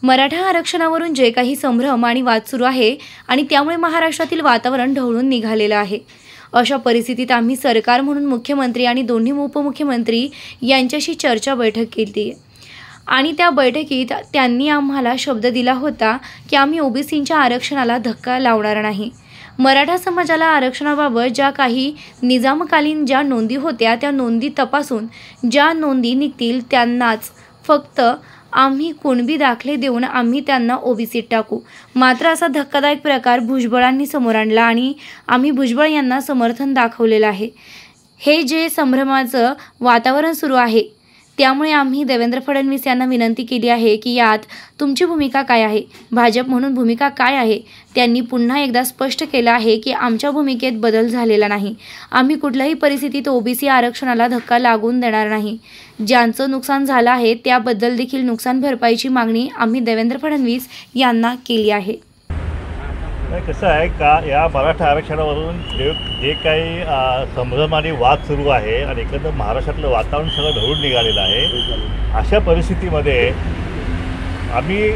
मराठा आरक्षणावरून जे काही संभ्रम आणि वाद सुरू आहे आणि त्यामुळे महाराष्ट्रातील वातावरण ढवळून निघालेलं आहे। अशा परिस्थितीत आम्ही सरकार म्हणून मुख्यमंत्री आणि दोन्ही उपमुख्यमंत्री यांच्याशी चर्चा बैठक केली आणि त्या बैठकीत त्यांनी आम्हाला शब्द दिला होता की आम्ही ओबीसींच्या आरक्षणाला धक्का लावणार नाही। मराठा समाजाला आरक्षणाबाबत ज्या काही निजामकालीन ज्या नोंदी होत्या त्या नोंदी तपासून ज्या नोंदी निघतील त्यांनाच फक्त आम्ही कुणबी दाखले देऊन आम्ही त्यांना ओबीसीत टाकू। मात्र असा धक्कादायक प्रकार भुजबळांनी समोर आणला आणि आम्ही भुजबळ यांना समर्थन दाखवलेलं आहे। हे जे संभ्रमाचं वातावरण सुरू आहे त्यामुळे आम्ही देवेंद्र फडणवीस यांना विनंती केली आहे की यात तुमची भूमिका काय आहे, भाजप म्हणून भूमिका काय आहे। त्यांनी पुन्हा एकदा स्पष्ट केलं आहे की आमच्या भूमिकेत बदल झालेला नाही। आम्ही कुठल्याही परिस्थितीत ओबीसी आरक्षणाला धक्का लागून देणार नाही। ज्यांचं नुकसान झालं आहे त्याबद्दल देखील नुकसान भरपाईची मागणी आम्ही देवेंद्र फडणवीस यांना केली आहे। कसं आहे का या मराठा आरक्षणावरून जे काही संभ्रम आणि वाद सुरू आहे आणि एकंदर महाराष्ट्रातलं वातावरण सगळं ढवळून निघालेलं आहे। अशा परिस्थितीमध्ये आम्ही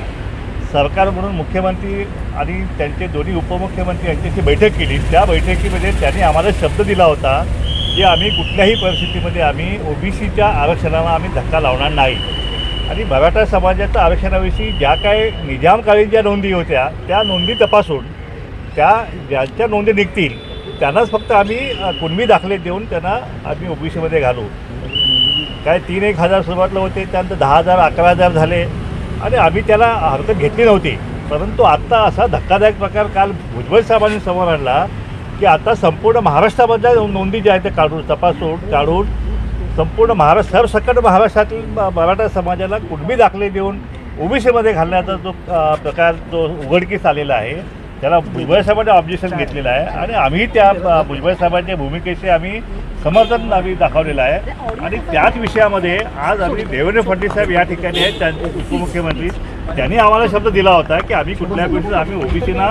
सरकार म्हणून मुख्यमंत्री आणि त्यांचे दोन्ही उपमुख्यमंत्री यांच्याशी बैठक केली। त्या बैठकीमध्ये त्यांनी आम्हाला शब्द दिला होता की आम्ही कुठल्याही परिस्थितीमध्ये आम्ही ओबीसीच्या आरक्षणाला आम्ही धक्का लावणार नाही आणि मराठा समाजाच्या आरक्षणाविषयी ज्या काही निजामकालीन ज्या नोंदी होत्या त्या नोंदी तपासून त्या ज्यांच्या नोंदी निघतील त्यांनाच फक्त आम्ही कुणबी दाखले देऊन त्यांना आम्ही ओबीसीमध्ये घालू। काय 3-1 हजार सुरुवातला होते, त्यानंतर 10,000 11,000 झाले आणि आम्ही त्याला हरकत घेतली नव्हती। परंतु आत्ता असा धक्कादायक प्रकार काल भुजबळ साहेबांनी समोर आणला की आता संपूर्ण महाराष्ट्रामधल्या नोंदी ज्या आहेत त्या काढून संपूर्ण सरसकट महाराष्ट्रातील मराठा समाजाला कुणबी दाखले देऊन ओबीसीमध्ये घालण्याचा जो प्रकार जो उघडकीस आलेला आहे त्याला भुजबळ साहेबांनी ऑब्जेक्शन घेतलेलं आहे आणि आम्ही त्या भुजबळ साहेबांच्या भूमिकेचे आम्ही समर्थन दाखवलेलं आहे। आणि त्याच विषयामध्ये आज आम्ही देवेंद्र फडणवीस साहेब या ठिकाणी आहेत, त्यांचे उपमुख्यमंत्री, त्यांनी आम्हाला शब्द दिला होता की आम्ही कुठल्या गोष्टीत आम्ही ओबीसीना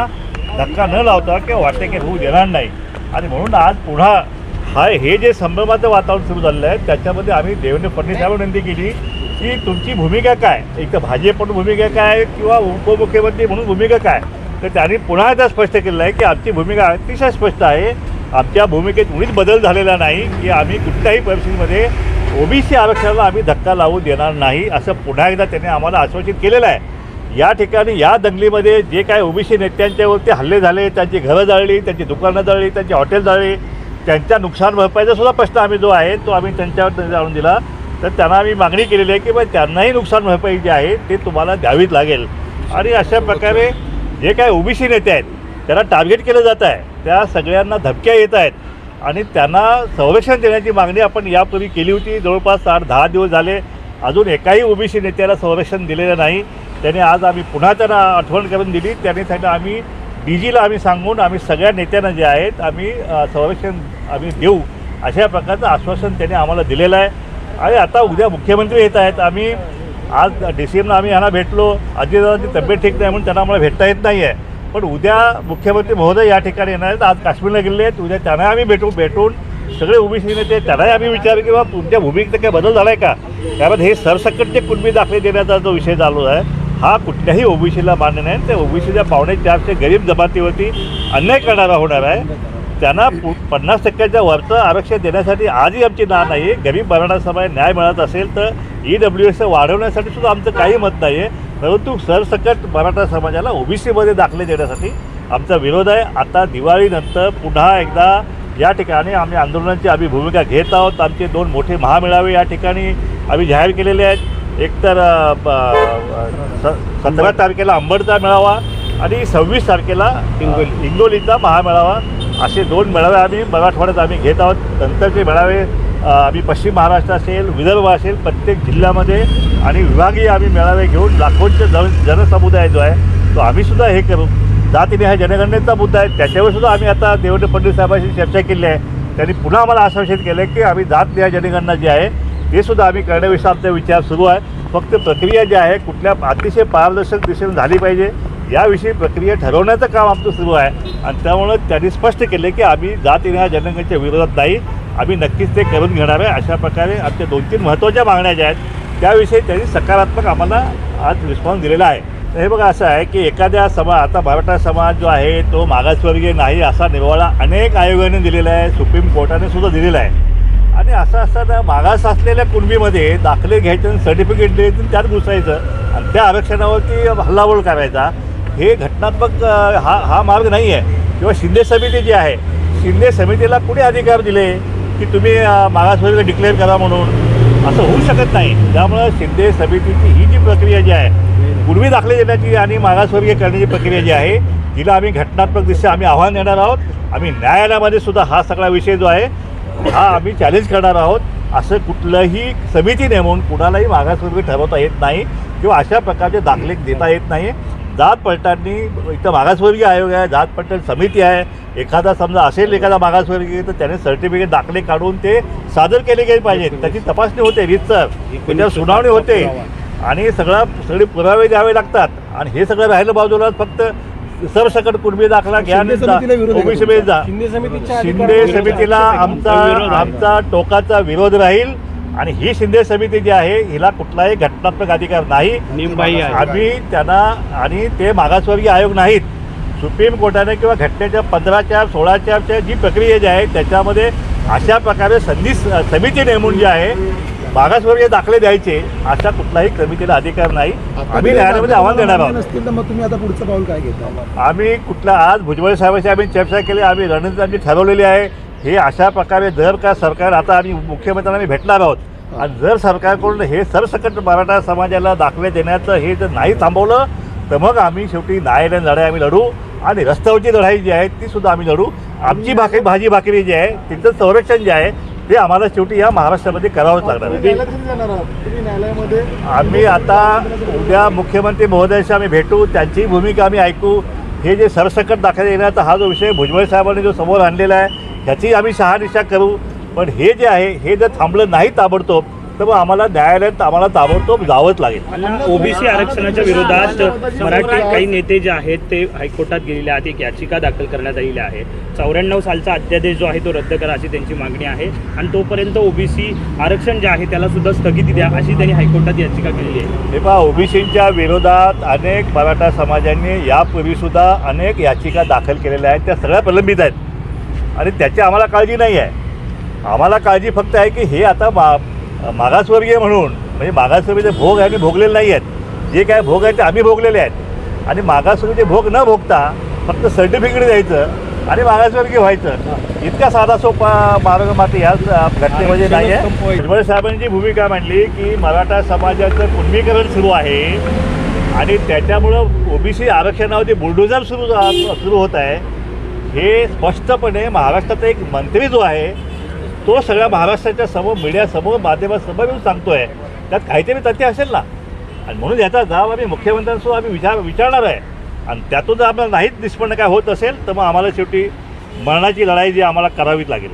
धक्का न लावता किंवा वाटते की होऊ देणार नाही। आणि म्हणून आज पुन्हा हे जे संभ्रमाचं वातावरण सुरू झालेलं आहे त्याच्यामध्ये आम्ही देवेंद्र फडणवीस साहेबांना विनंती केली की तुमची भूमिका काय, एक तर भाजप म्हणून भूमिका काय किंवा उपमुख्यमंत्री म्हणून भूमिका काय। तर त्यांनी पुन्हा एकदा स्पष्ट केलं आहे की आमची भूमिका अतिशय स्पष्ट आहे। आमच्या भूमिकेत मुळीच बदल झालेला नाही की आम्ही कुठल्याही परिस्थितीमध्ये ओबीसी आरक्षणाला आम्ही धक्का लावू देणार नाही असं पुन्हा एकदा त्यांनी आम्हाला आश्वासित केलेलं आहे। या ठिकाणी या दंगलीमध्ये जे काय ओबीसी नेत्यांच्यावरती हल्ले झाले, त्यांची घरं जाळली, त्यांची दुकानं जाळली, त्यांची हॉटेल जाळली, त्यांच्या नुकसान भरपाईचा सुद्धा प्रश्न आम्ही जो आहे तो आम्ही त्यांच्यावर जाणून दिला। तर त्यांना आम्ही मागणी केलेली आहे की बा त्यांनाही नुकसान भरपाई जे आहे ते तुम्हाला द्यावीच लागेल। आणि अशा प्रकारे जे काय ओबीसी नेते आहेत त्यांना टार्गेट केलं जात आहे, त्या सगळ्यांना धमक्या येत आहेत आणि त्यांना संरक्षण देण्याची मागणी आपण यापूर्वी केली होती। जवळपास 8-10 दिवस झाले अजून एकाही ओबीसी नेत्याला संरक्षण दिलेलं नाही। त्याने आज आम्ही पुन्हा त्यांना आठवण करून दिली। त्यांनी सांगितलं आम्ही डीजीला आम्ही सांगून आम्ही सगळ्या नेत्यांना जे आहेत आम्ही संरक्षण आम्ही देऊ अशा प्रकारचं आश्वासन त्यांनी आम्हाला दिलेलं आहे। आणि आता उद्या मुख्यमंत्री येत आहेत, आम्ही आज DCMला आम्ही यांना भेटलो, अजितदादांची तब्येत ठीक नाही म्हणून त्यांना आम्हाला भेटता येत नाही आहे, पण उद्या मुख्यमंत्री महोदय या ठिकाणी येणार आहेत। आज काश्मीरला गेले आहेत, उद्या त्यांना आम्ही भेटून सगळे ओबीसी नेते त्यांनाही आम्ही विचारू की बाबा तुमच्या भूमिकेत काय बदल झाला आहे का। कारण हे सरसकटचे कुणबी दाखले देण्याचा जो विषय चालू आहे हा कुठल्याही ओबीसीला मान्य नाही। त्या ओबीसीच्या 4.25% गरीब जमातीवरती अन्याय करणारा होणार आहे। त्यांना 50% वरचं आरक्षण देण्यासाठी आजही आमची ना नाही। गरीब मराठा समाज न्याय मिळत असेल तर EWS वाढवण्यासाठी सुद्धा आमचं काही मत नाही आहे, परंतु सरसकट मराठा समाजाला ओबीसीमध्ये दाखले देण्यासाठी आमचा विरोध आहे। आता दिवाळीनंतर पुन्हा एकदा या ठिकाणी आम्ही आंदोलनाची आम्ही भूमिका घेत आहोत। आमचे 2 मोठे महामेळावे या ठिकाणी आम्ही जाहीर केलेले आहेत। एक तर 17 तारखेला अंबडचा मेळावा आणि 26 तारखेला हिंगोलीचा महामेळावा, असे 2 मेळावे आम्ही मराठवाड्यात आम्ही घेत आहोत। नंतरचे मेळावे आम्ही पश्चिम महाराष्ट्र असेल, विदर्भ असेल, प्रत्येक जिल्ह्यामध्ये आणि विभागीय आम्ही मेळावे घेऊन लाखोंचे जनसमुदाय जो आहे तो आम्ही सुद्धा हे करू। जातीने जनगणनेचा मुद्दा आहे त्याच्यावर सुद्धा आम्ही आता देवेंद्र फडणवीस साहेबांशी चर्चा केली आहे। त्यांनी पुन्हा आम्हाला आश्वासित केलं की आम्ही जातनिहाय जनगणना जी आहे ते सुद्धा आम्ही करण्याविषयी आमचा विचार सुरू आहे। फक्त प्रक्रिया जी आहे कुठल्या अतिशय पारदर्शक दिशेने झाली पाहिजे याविषयी प्रक्रिया ठरवण्याचं काम आमचं सुरू आहे। आणि त्यामुळं त्यांनी स्पष्ट केले की आम्ही जातीनिहाय जनगणनेच्या विरोधात नाही, आम्ही नक्कीच ते करून घेणार आहे। अशा प्रकारे आमच्या 2-3 महत्त्वाच्या मागण्या ज्या आहेत त्याविषयी त्यांनी सकारात्मक आम्हाला आज रिस्पॉन्स दिलेला आहे। हे बघा असं आहे की एखाद्या आता मराठा समाज जो आहे तो मागासवर्गीय नाही असा निर्वाळा अनेक आयोगाने दिलेला आहे, सुप्रीम कोर्टाने सुद्धा दिलेला आहे. आणि असं असताना मागास असलेल्या कुणबीमध्ये दाखले घ्यायचे आणि सर्टिफिकेट द्यायचं त्यात घुसायचं आणि त्या आरक्षणावरती हल्लाबोल करायचा, हे घटनात्मक हा मार्ग नाही आहे. किंवा शिंदे समिती जी आहे, शिंदे समितीला कुणी अधिकार दिले की तुम्ही मागासवर्गीय डिक्लेअर करा म्हणून? असं होऊ शकत नाही. त्यामुळं शिंदे समितीची ही जी प्रक्रिया जी आहे पूर्वी दाखले देण्याची आणि मागासवर्गीय करण्याची प्रक्रिया जी आहे तिला आम्ही घटनात्मकदृष्ट्या आम्ही आव्हान देणार आहोत. आम्ही न्यायालयामध्ये सुद्धा हा सगळा विषय जो आहे हा आम्ही चॅलेंज करणार आहोत. असं कुठलंही समिती नेमून कुणालाही मागासवर्गीय ठरवता येत नाही किंवा अशा प्रकारचे दाखले देता येत नाही. जात पडताळणी इथं मागासवर्गीय आयोग आहे, जात पडताळणी समिती आहे. एखादा समजा असेल एखादा मागासवर्गीय तर त्याने सर्टिफिकेट दाखले काढून ते सादर केले गेले पाहिजेत. त्याची तपासणी होते रीतसर, त्याच्यावर सुनावणी होते आणि सगळे पुरावे द्यावे लागतात. आणि हे सगळं राहिलं बाजूला फक्त सरसकट कुणबी दाखला घ्या ओबीसी जा. शिंदे समितीला आमचा टोकाचा विरोध राहील. आणि ही शिंदे समिती जी आहे हिला कुठलाही घटनात्मक अधिकार नाही. आम्ही त्यांना आणि ते मागासवर्गीय आयोग नाहीत. सुप्रीम कोर्टाने किंवा घटनेच्या 15/4/16 जी प्रक्रिया जी आहे त्याच्यामध्ये अशा प्रकारे समिती नेमून जी आहे मागासवर्गीय दाखले द्यायचे अशा कुठलाही समितीला अधिकार नाही. आम्ही न्यायालयामध्ये आव्हान देणार आहोत. मग तुम्ही आता पुढचं पाऊल काय घेता? आम्ही आज भुजबळ साहेबांशी आम्ही चर्चा केली, आम्ही रणनीती आम्ही ठरवलेली आहे. हे अशा प्रकारे जर का सरकार आता आम्ही मुख्यमंत्र्यांना भेटणार आहोत आणि जर सरकारकडून हे सरसकट मराठा समाजाला दाखले देण्याचं हे जर नाही थांबवलं तर मग आम्ही शेवटी न्यायालयीन लढाई आम्ही लढू आणि रस्त्यावरची लढाई जी आहे ती सुद्धा आम्ही लढू. आमची भाजी भाकरी जी आहे तिचं संरक्षण जे आहे ते आम्हाला शेवटी या महाराष्ट्रामध्ये करावंच लागणार आहे. आम्ही आता उद्या मुख्यमंत्री महोदयांशी आम्ही भेटू, त्यांची भूमिका आम्ही ऐकू. हे जे सरसकट दाखले देण्याचा हा जो विषय भुजबळ साहेबांनी जो समोर आणलेला आहे ह्याची आम्ही शहानिशा करू. पण हे जे आहे हे जर थांबलं नाही ताबडतोब तर मग आम्हाला न्यायालयात ताबडतोब जावंच लागेल. ओबीसी आरक्षणाच्या विरोधात मराठी काही नेते जे आहेत ते हायकोर्टात गेलेले आहेत. एक याचिका दाखल करण्यात आलेली आहे. 94 सालचा अध्यादेश जो आहे तो रद्द करा अशी त्यांची मागणी आहे आणि तोपर्यंत ओबीसी आरक्षण जे आहे त्याला सुद्धा स्थगिती द्या अशी त्यांनी हायकोर्टात याचिका केलेली आहे. हे पहा, ओबीसींच्या विरोधात अनेक मराठा समाजांनी यापूर्वीसुद्धा अनेक याचिका दाखल केलेल्या आहेत. त्या सगळ्या प्रलंबित आहेत आणि त्याची आम्हाला काळजी नाही आहे. आम्हाला काळजी फक्त आहे की हे आता मागासवर्गीय म्हणून म्हणजे मागासवर्गीय भोग आम्ही भोगलेले नाही आहेत. जे काय भोग आहेत ते आम्ही भोगलेले आहेत आणि मागासवर्गीय भोग न भोगता फक्त सर्टिफिकेट द्यायचं आणि मागासवर्गीय व्हायचं इतका साधा सोपा मार्ग मात्र या घटनेमध्ये नाही आहे. भुजबळ साहेबांची भूमिका मांडली की मराठा समाजाचं कुणबीकरण सुरू आहे आणि त्याच्यामुळं ओबीसी आरक्षणावरती बुलडोजर सुरू होत आहे. हे स्पष्टपणे महाराष्ट्राचा एक मंत्री जो आहे तो सगळ्या महाराष्ट्राच्या समोर मीडियासमोर माध्यमासमोर येऊन सांगतो आहे. त्यात काहीतरी तथ्य असेल ना आणि म्हणून याचा जाब आम्ही मुख्यमंत्र्यांसोबत आम्ही विचारणार आहे. आणि त्यातून जर आम्हाला नाहीच निष्पन्न काय होत असेल तर मग आम्हाला शेवटी मरणाची लढाई जी आम्हाला करावीच लागेल.